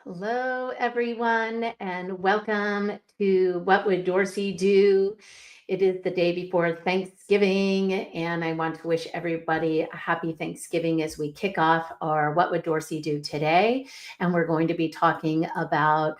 Hello, everyone, and welcome to What Would Dorcy Do? It is the day before Thanksgiving, and I want to wish everybody a happy Thanksgiving as we kick off our What Would Dorcy Do today. And we're going to be talking about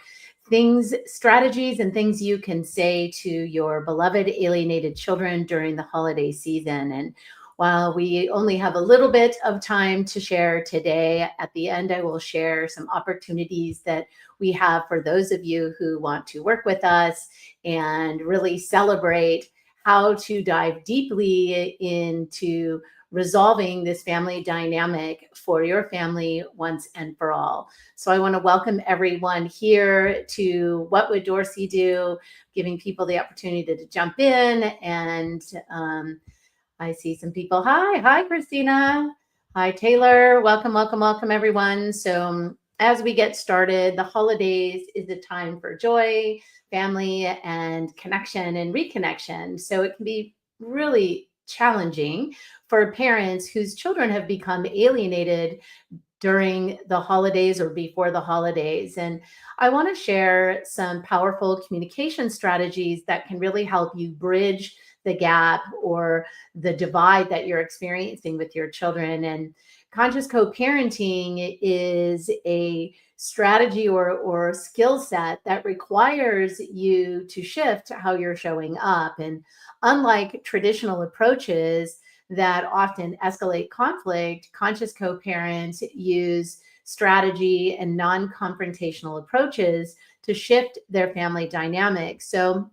things, strategies, and things you can say to your beloved alienated children during the holiday season. And while we only have a little bit of time to share today, at the end, I will share some opportunities that we have for those of you who want to work with us and really celebrate how to dive deeply into resolving this family dynamic for your family once and for all. So I want to welcome everyone here to What Would Dorcy Do, giving people the opportunity to jump in and I see some people. Hi, Christina. Hi, Taylor. Welcome, everyone. So, as we get started, the holidays is a time for joy, family, and connection and reconnection. So, it can be really challenging for parents whose children have become alienated during the holidays or before the holidays. And I want to share some powerful communication strategies that can really help you bridge the gap or the divide that you're experiencing with your children. And conscious co-parenting is a strategy or skill set that requires you to shift how you're showing up. And unlike traditional approaches that often escalate conflict, conscious co-parents use strategy and non-confrontational approaches to shift their family dynamic. So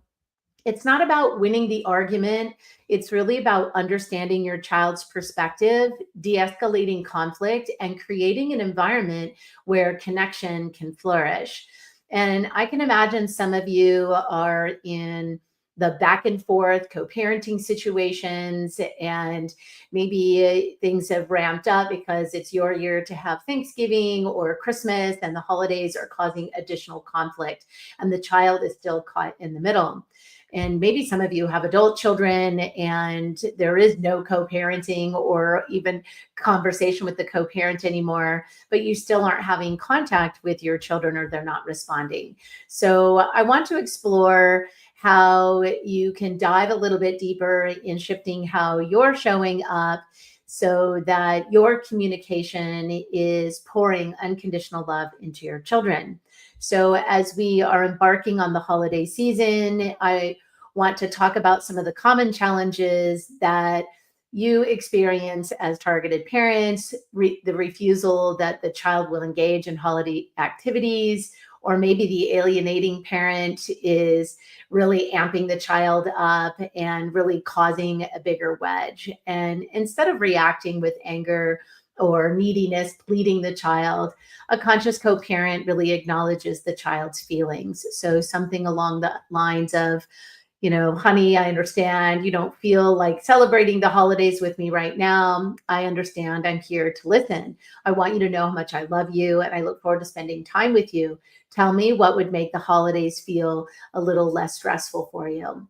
it's not about winning the argument. It's really about understanding your child's perspective, de escalating conflict, and creating an environment where connection can flourish. And I can imagine some of you are in the back and forth co-parenting situations, and maybe things have ramped up because it's your year to have Thanksgiving or Christmas, and the holidays are causing additional conflict, and the child is still caught in the middle. And maybe some of you have adult children and there is no co-parenting or even conversation with the co-parent anymore, but you still aren't having contact with your children or they're not responding. So I want to explore how you can dive a little bit deeper in shifting how you're showing up so that your communication is pouring unconditional love into your children. So, as we are embarking on the holiday season, I want to talk about some of the common challenges that you experience as targeted parents, the refusal that the child will engage in holiday activities, or maybe the alienating parent is really amping the child up and really causing a bigger wedge. And instead of reacting with anger or neediness, pleading the child, a conscious co-parent really acknowledges the child's feelings. So something along the lines of, honey, I understand you don't feel like celebrating the holidays with me right now. I understand. I'm here to listen. I want you to know how much I love you and I look forward to spending time with you. Tell me what would make the holidays feel a little less stressful for you.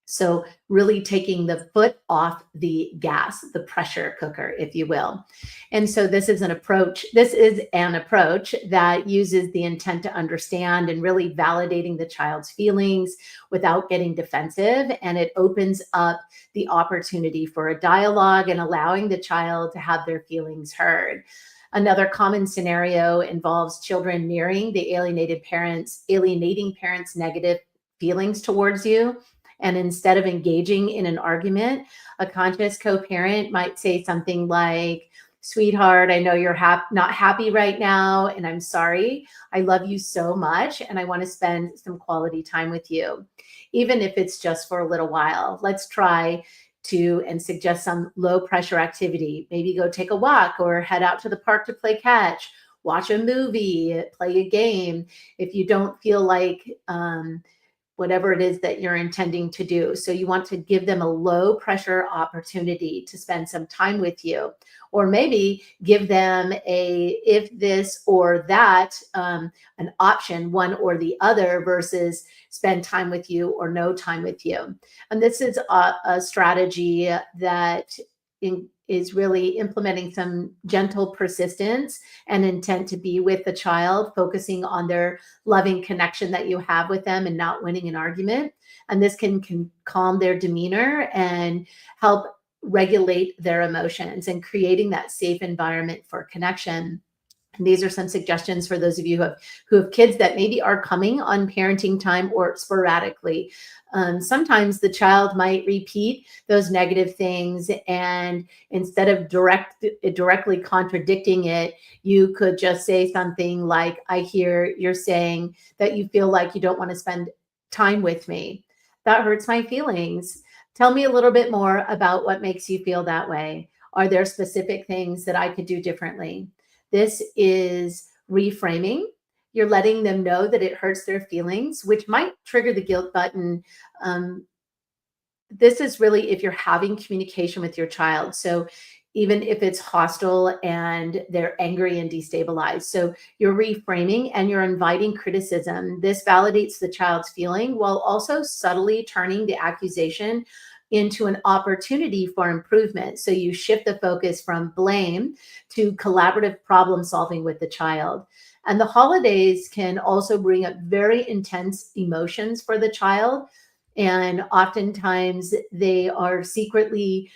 So, really taking the foot off the gas, the pressure cooker, if you will. And so, this is an approach. This is an approach that uses the intent to understand and really validating the child's feelings without getting defensive. And it opens up the opportunity for a dialogue and allowing the child to have their feelings heard. Another common scenario involves children mirroring the alienating parents' negative feelings towards you. And instead of engaging in an argument, a conscious co-parent might say something like, sweetheart, I know you're not happy right now, and I'm sorry. I love you so much, and I want to spend some quality time with you, even if it's just for a little while. Let's try to and suggest some low pressure activity. Maybe go take a walk or head out to the park to play catch, watch a movie, play a game. If you don't feel like whatever it is that you're intending to do. So you want to give them a low pressure opportunity to spend some time with you, or maybe give them a if this or that, an option, one or the other, versus spend time with you or no time with you. And this is a strategy that is really implementing some gentle persistence and intent to be with the child, focusing on their loving connection that you have with them and not winning an argument. And this can calm their demeanor and help regulate their emotions and creating that safe environment for connection. And these are some suggestions for those of you who have kids that maybe are coming on parenting time or sporadically. Sometimes the child might repeat those negative things, and instead of directly contradicting it, you could just say something like, I hear you're saying that you feel like you don't want to spend time with me. That hurts my feelings. Tell me a little bit more about what makes you feel that way. Are there specific things that I could do differently? This is reframing. You're letting them know that it hurts their feelings, which might trigger the guilt button. This is really if you're having communication with your child. So even if it's hostile and they're angry and destabilized. So you're reframing and you're inviting criticism. This validates the child's feeling while also subtly turning the accusation into an opportunity for improvement. So you shift the focus from blame to collaborative problem solving with the child. And the holidays can also bring up very intense emotions for the child. And oftentimes they are secretly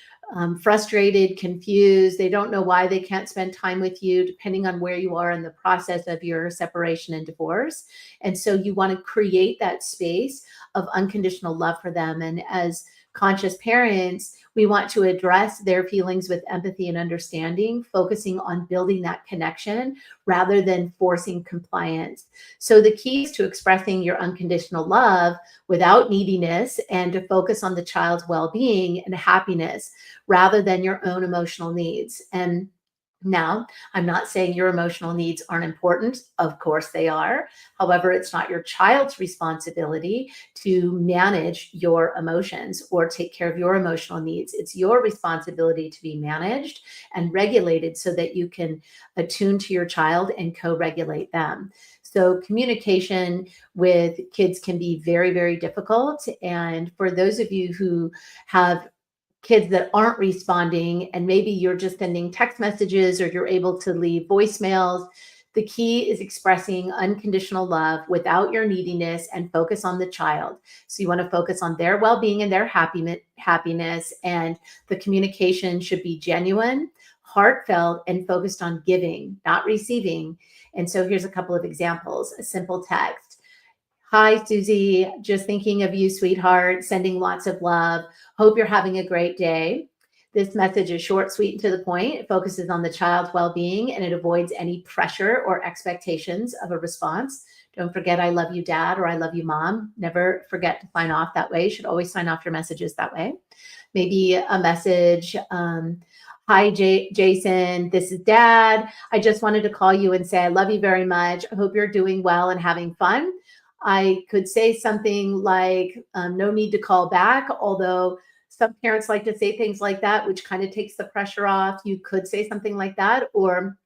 frustrated, confused. They don't know why they can't spend time with you, depending on where you are in the process of your separation and divorce. And so you want to create that space of unconditional love for them. And as conscious parents, we want to address their feelings with empathy and understanding, focusing on building that connection rather than forcing compliance. So the key is to expressing your unconditional love without neediness and to focus on the child's well-being and happiness rather than your own emotional needs. And now, I'm not saying your emotional needs aren't important. Of course they are. However, it's not your child's responsibility to manage your emotions or take care of your emotional needs. It's your responsibility to be managed and regulated so that you can attune to your child and co-regulate them. So communication with kids can be very, very difficult. And for those of you who have kids that aren't responding, and maybe you're just sending text messages or you're able to leave voicemails, the key is expressing unconditional love without your neediness and focus on the child. So you want to focus on their well-being and their happiness, and the communication should be genuine, heartfelt, and focused on giving, not receiving. And so here's a couple of examples. A simple text. Hi, Susie, just thinking of you, sweetheart, sending lots of love. Hope you're having a great day. This message is short, sweet, and to the point. It focuses on the child's well-being and it avoids any pressure or expectations of a response. Don't forget, I love you, Dad, or I love you, Mom. Never forget to sign off that way. You should always sign off your messages that way. Maybe a message, hi, Jason, this is Dad. I just wanted to call you and say I love you very much. I hope you're doing well and having fun. I could say something like, no need to call back, although some parents like to say things like that, which kind of takes the pressure off. You could say something like that, or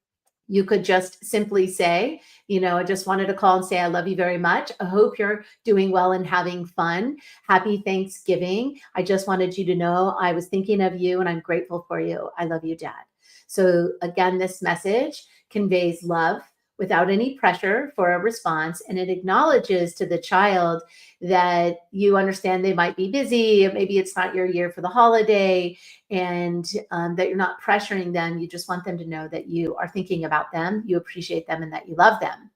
you could just simply say, I just wanted to call and say, I love you very much. I hope you're doing well and having fun. Happy Thanksgiving. I just wanted you to know I was thinking of you and I'm grateful for you. I love you, Dad. So again, this message conveys love without any pressure for a response. And it acknowledges to the child that you understand they might be busy, maybe it's not your year for the holiday, and that you're not pressuring them. You just want them to know that you are thinking about them, you appreciate them, and that you love them.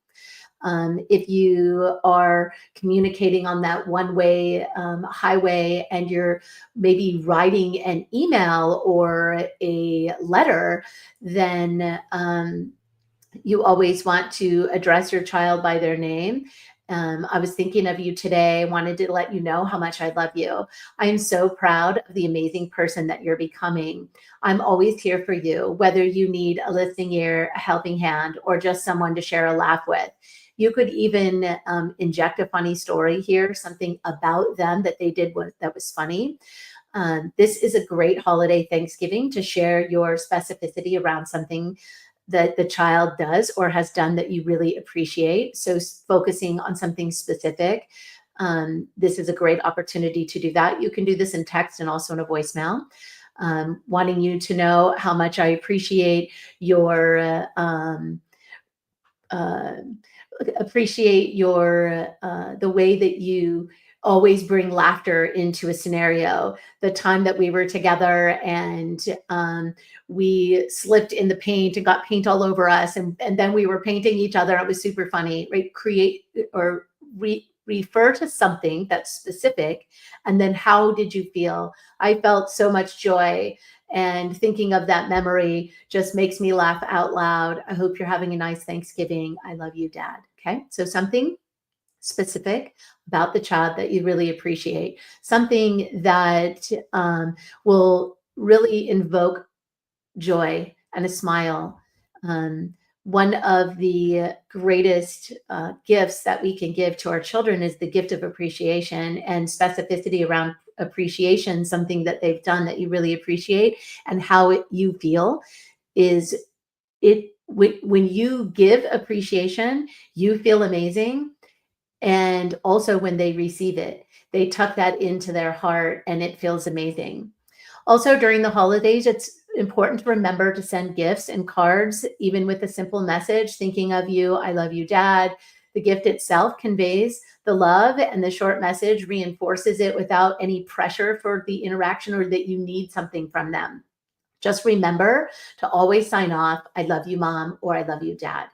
If you are communicating on that one-way highway and you're maybe writing an email or a letter, then you always want to address your child by their name. I was thinking of you today. I wanted to let you know how much I love you. I am so proud of the amazing person that you're becoming. I'm always here for you, whether you need a listening ear, a helping hand, or just someone to share a laugh with. You could even inject a funny story here, something about them that they did that was funny. This is a great holiday Thanksgiving to share your specificity around something that the child does or has done that you really appreciate. So focusing on something specific. This is a great opportunity to do that. You can do this in text and also in a voicemail. wanting you to know how much I appreciate your uh, the way that you always bring laughter into a scenario. The time that we were together and we slipped in the paint and got paint all over us, and then we were painting each other. It was super funny, right? Create or refer to something that's specific, and then how did you feel? I felt so much joy, and thinking of that memory just makes me laugh out loud. I hope you're having a nice Thanksgiving. I love you, Dad. Okay. So something specific about the child that you really appreciate, something that will really invoke joy and a smile. Um, One of the greatest gifts that we can give to our children is the gift of appreciation and specificity around appreciation, something that they've done that you really appreciate, and how you feel is when you give appreciation, you feel amazing. And also when they receive it, they tuck that into their heart and it feels amazing. Also, during the holidays, it's important to remember to send gifts and cards, even with a simple message, thinking of you, I love you, Dad. The gift itself conveys the love, and the short message reinforces it without any pressure for the interaction or that you need something from them. Just remember to always sign off, I love you, Mom, or I love you, Dad.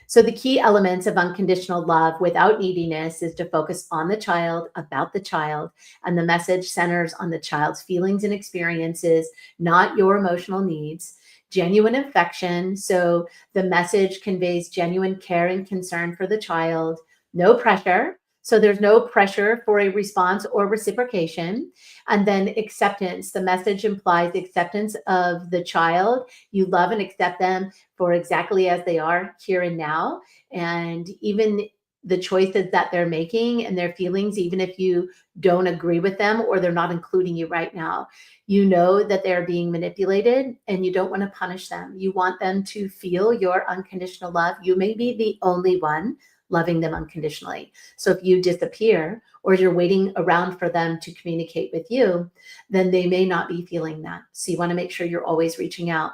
So, the key elements of unconditional love without neediness is to focus on the child, about the child, and the message centers on the child's feelings and experiences, not your emotional needs. Genuine affection. So, the message conveys genuine care and concern for the child. No pressure. So, there's no pressure for a response or reciprocation. And then acceptance. The message implies acceptance of the child. You love and accept them for exactly as they are here and now. And even the choices that they're making and their feelings, even if you don't agree with them or they're not including you right now, you know that they're being manipulated and you don't want to punish them. You want them to feel your unconditional love. You may be the only one loving them unconditionally. So if you disappear or you're waiting around for them to communicate with you, then they may not be feeling that. So you want to make sure you're always reaching out.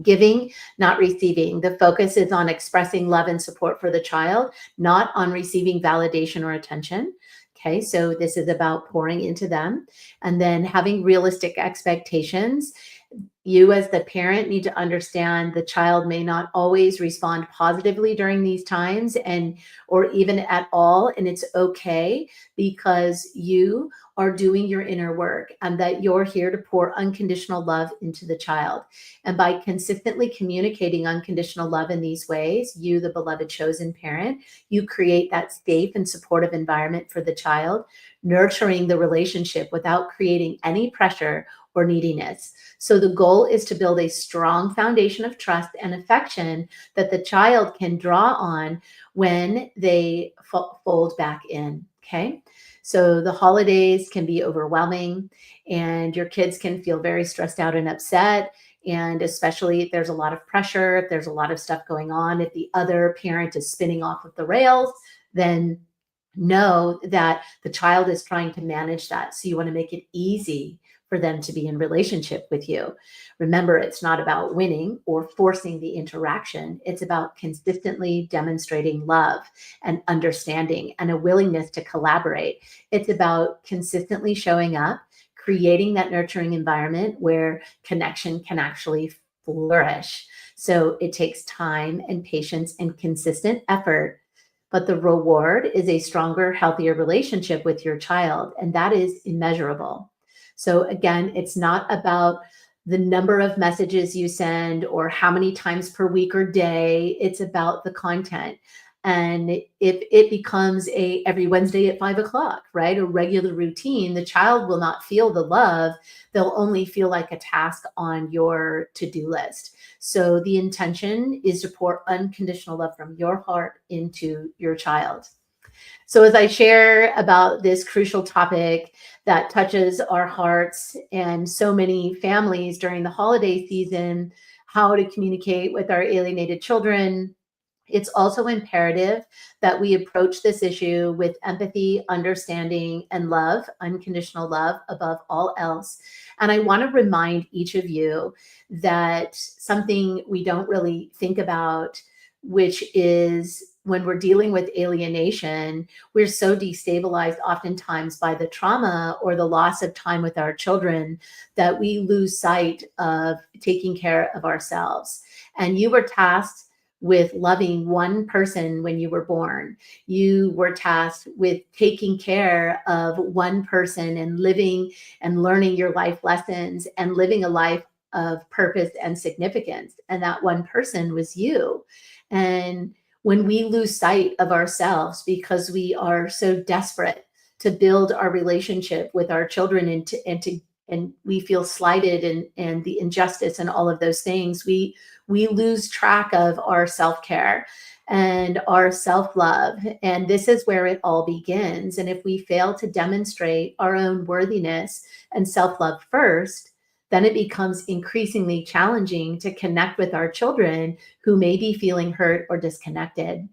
Giving, not receiving. The focus is on expressing love and support for the child, not on receiving validation or attention. Okay, so this is about pouring into them and then having realistic expectations. You, as the parent, need to understand the child may not always respond positively during these times and or even at all, and it's okay because you are doing your inner work and that you're here to pour unconditional love into the child. And by consistently communicating unconditional love in these ways, you, the beloved chosen parent, you create that safe and supportive environment for the child, nurturing the relationship without creating any pressure or neediness. So the goal is to build a strong foundation of trust and affection that the child can draw on when they fold back in. Okay. So the holidays can be overwhelming and your kids can feel very stressed out and upset. And especially if there's a lot of pressure, if there's a lot of stuff going on, if the other parent is spinning off of the rails, then know that the child is trying to manage that. So you want to make it easy for them to be in relationship with you. Remember, it's not about winning or forcing the interaction. It's about consistently demonstrating love and understanding and a willingness to collaborate. It's about consistently showing up, creating that nurturing environment where connection can actually flourish. So it takes time and patience and consistent effort, but the reward is a stronger, healthier relationship with your child, and that is immeasurable. So again, it's not about the number of messages you send or how many times per week or day. It's about the content. And if it becomes a every Wednesday at 5 o'clock, right, a regular routine, the child will not feel the love. They'll only feel like a task on your to-do list. So the intention is to pour unconditional love from your heart into your child. So as I share about this crucial topic that touches our hearts and so many families during the holiday season, how to communicate with our alienated children, It's also imperative that we approach this issue with empathy, understanding, and love, unconditional love above all else. And I want to remind each of you that something we don't really think about, which is when we're dealing with alienation, we're so destabilized oftentimes by the trauma or the loss of time with our children that we lose sight of taking care of ourselves. And you were tasked with loving one person when you were born. You were tasked with taking care of one person and living and learning your life lessons and living a life of purpose and significance. And that one person was you. And when we lose sight of ourselves because we are so desperate to build our relationship with our children and we feel slighted and the injustice and all of those things, we lose track of our self-care and our self-love. And this is where it all begins. And if we fail to demonstrate our own worthiness and self-love first, then it becomes increasingly challenging to connect with our children who may be feeling hurt or disconnected.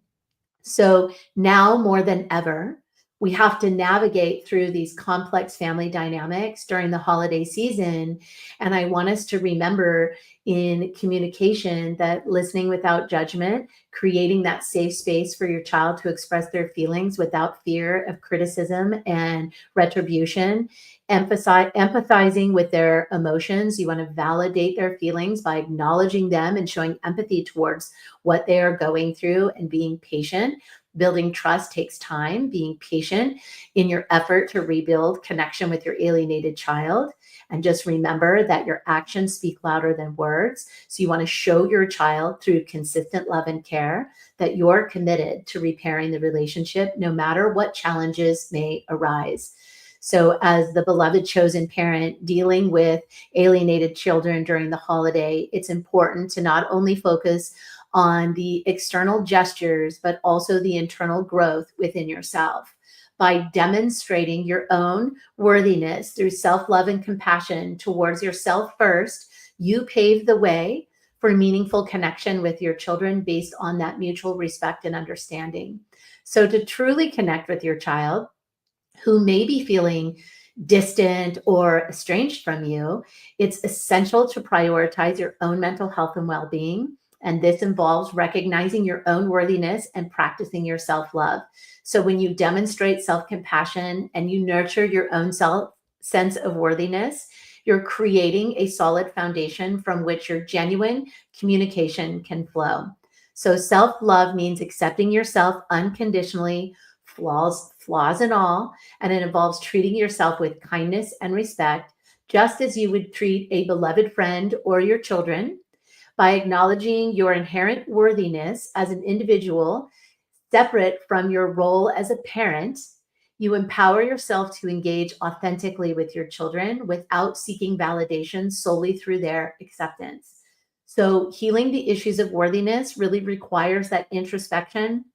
So now more than ever, we have to navigate through these complex family dynamics during the holiday season. And I want us to remember in communication that listening without judgment, creating that safe space for your child to express their feelings without fear of criticism and retribution, empathizing with their emotions. You want to validate their feelings by acknowledging them and showing empathy towards what they are going through and being patient. Building trust takes time. Being patient in your effort to rebuild connection with your alienated child. And just remember that your actions speak louder than words. So you want to show your child through consistent love and care that you're committed to repairing the relationship no matter what challenges may arise. So as the beloved chosen parent dealing with alienated children during the holiday, it's important to not only focus on the external gestures, but also the internal growth within yourself. By demonstrating your own worthiness through self-love and compassion towards yourself first, you pave the way for meaningful connection with your children based on that mutual respect and understanding. So to truly connect with your child, who may be feeling distant or estranged from you, it's essential to prioritize your own mental health and well-being. And this involves recognizing your own worthiness and practicing your self-love. So when you demonstrate self-compassion and you nurture your own sense of worthiness, you're creating a solid foundation from which your genuine communication can flow. So self-love means accepting yourself unconditionally, flaws and all, and it involves treating yourself with kindness and respect, just as you would treat a beloved friend or your children. By acknowledging your inherent worthiness as an individual, separate from your role as a parent, you empower yourself to engage authentically with your children without seeking validation solely through their acceptance. So healing the issues of worthiness really requires that introspection,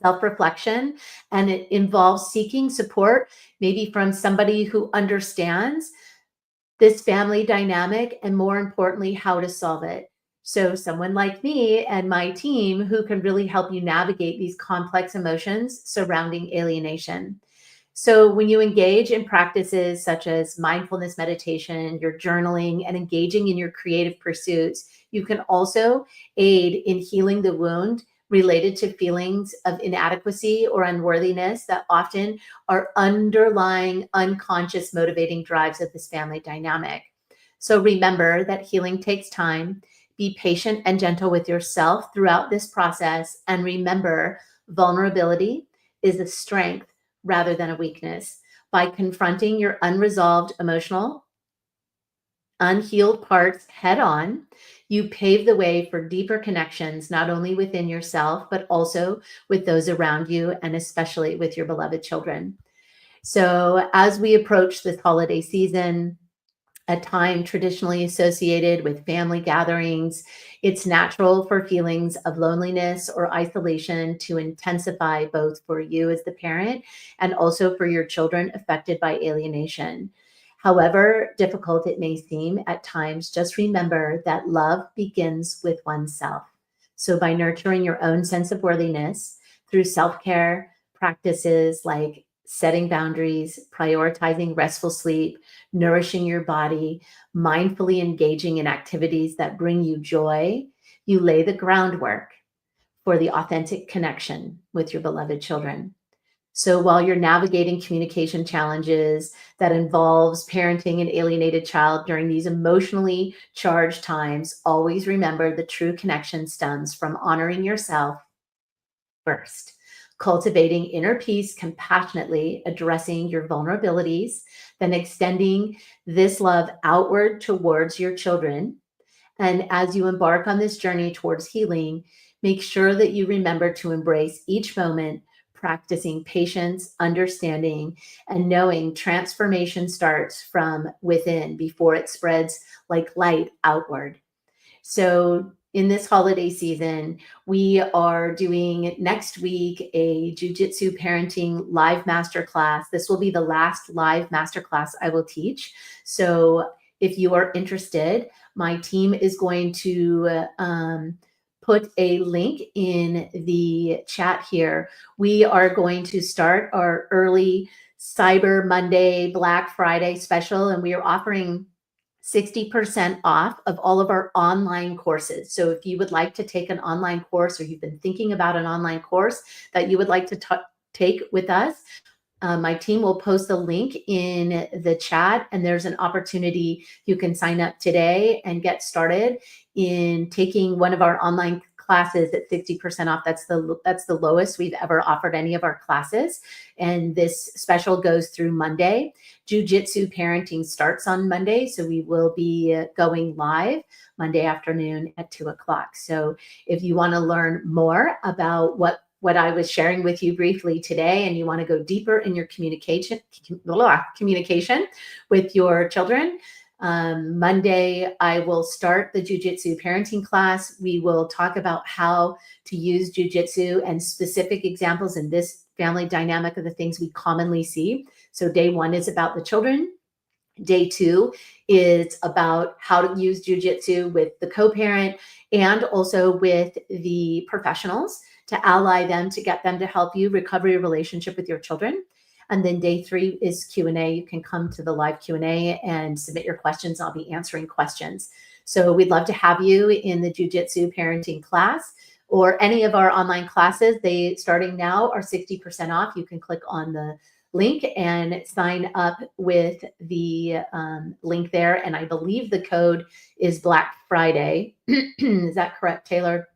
self-reflection, and it involves seeking support, maybe from somebody who understands this family dynamic and, more importantly, how to solve it. So someone like me and my team who can really help you navigate these complex emotions surrounding alienation. So when you engage in practices such as mindfulness meditation, your journaling, and engaging in your creative pursuits, you can also aid in healing the wound related to feelings of inadequacy or unworthiness that often are underlying unconscious motivating drives of this family dynamic. So remember that healing takes time. Be patient and gentle with yourself throughout this process. And remember, vulnerability is a strength rather than a weakness. By confronting your unresolved emotional, unhealed parts head on, you pave the way for deeper connections, not only within yourself, but also with those around you, and especially with your beloved children. So as we approach this holiday season, a time traditionally associated with family gatherings, it's natural for feelings of loneliness or isolation to intensify, both for you as the parent and also for your children affected by alienation. However difficult it may seem at times, just remember that love begins with oneself. So by nurturing your own sense of worthiness through self-care practices like setting boundaries, prioritizing restful sleep, nourishing your body, mindfully engaging in activities that bring you joy, you lay the groundwork for the authentic connection with your beloved children. So while you're navigating communication challenges that involves parenting an alienated child during these emotionally charged times, always remember the true connection stems from honoring yourself first, cultivating inner peace compassionately, addressing your vulnerabilities, then extending this love outward towards your children. And as you embark on this journey towards healing, make sure that you remember to embrace each moment, practicing patience, understanding, and knowing transformation starts from within before it spreads like light outward. So, in this holiday season, we are doing next week a jujitsu parenting live masterclass. This will be the last live masterclass I will teach. So, if you are interested, my team is going to put a link in the chat here. We are going to start our early Cyber Monday, Black Friday special, and we are offering 60% off of all of our online courses. So if you would like to take an online course or you've been thinking about an online course that you would like to take with us, my team will post the link in the chat, and there's an opportunity you can sign up today and get started in taking one of our online classes at 60% off. That's the lowest we've ever offered any of our classes. And this special goes through Monday. Jiu-Jitsu parenting starts on Monday, so we will be going live Monday afternoon at 2 o'clock. So if you want to learn more about what I was sharing with you briefly today, and you want to go deeper in your communication with your children, Monday, I will start the Jiu-Jitsu parenting class. We will talk about how to use Jiu-Jitsu and specific examples in this family dynamic of the things we commonly see. So day one is about the children. Day two is about how to use Jiu-Jitsu with the co-parent and also with the professionals to ally them, to get them to help you recover your relationship with your children. And then day three is Q&A. You can come to the live Q&A and submit your questions. I'll be answering questions. So we'd love to have you in the Jiu-Jitsu parenting class or any of our online classes. They starting now are 60% off. You can click on the link and sign up with the link there. And I believe the code is Black Friday. Is that correct, Taylor?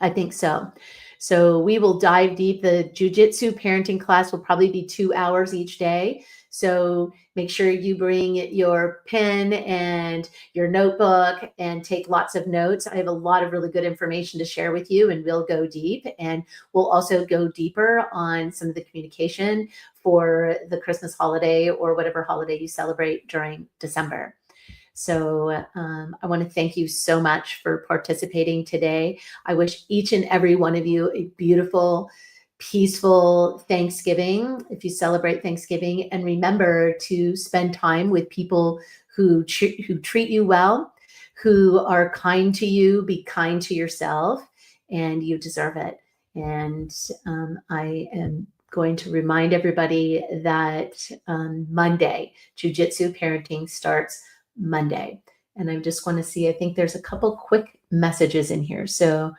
I think so. So we will dive deep. The Jiu-Jitsu parenting class will probably be 2 hours each day. So make sure you bring your pen and your notebook and take lots of notes. I have a lot of really good information to share with you, and we'll go deep. And we'll also go deeper on some of the communication for the Christmas holiday or whatever holiday you celebrate during December. So I want to thank you so much for participating today. I wish each and every one of you a beautiful, peaceful Thanksgiving if you celebrate Thanksgiving. And remember to spend time with people who treat you well, who are kind to you. Be kind to yourself, and you deserve it. And I am going to remind everybody that Monday, Jiu-Jitsu parenting starts Monday. And I'm just going to see, I think there's a couple quick messages in here. So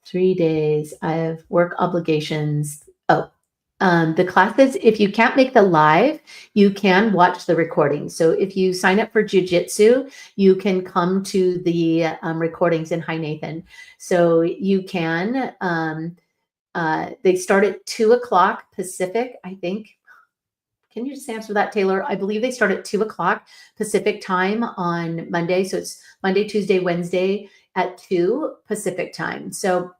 3 days, I have work obligations. Oh, the classes, if you can't make the live, you can watch the recording. So if you sign up for Jiu-Jitsu, you can come to the recordings in Hi Nathan. So you can, they start at 2 o'clock Pacific, I think. Can you just answer that, Taylor? I believe they start at 2 o'clock Pacific time on Monday. So it's Monday, Tuesday, Wednesday at 2 Pacific time. So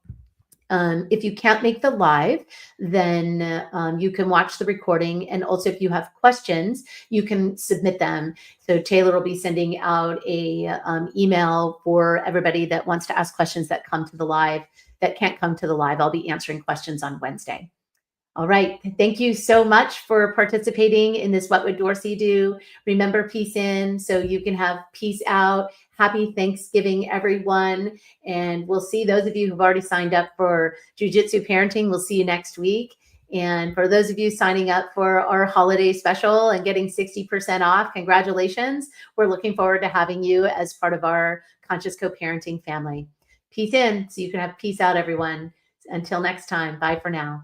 if you can't make the live, then you can watch the recording. And also if you have questions, you can submit them. So Taylor will be sending out a email for everybody that wants to ask questions that come to the live, that can't come to the live. I'll be answering questions on Wednesday. All right. Thank you so much for participating in this What Would Dorsey Do? Remember, peace in so you can have peace out. Happy Thanksgiving, everyone. And we'll see those of you who've already signed up for Jiu-Jitsu Parenting. We'll see you next week. And for those of you signing up for our holiday special and getting 60% off, congratulations. We're looking forward to having you as part of our Conscious Co-Parenting family. Peace in so you can have peace out, everyone. Until next time, bye for now.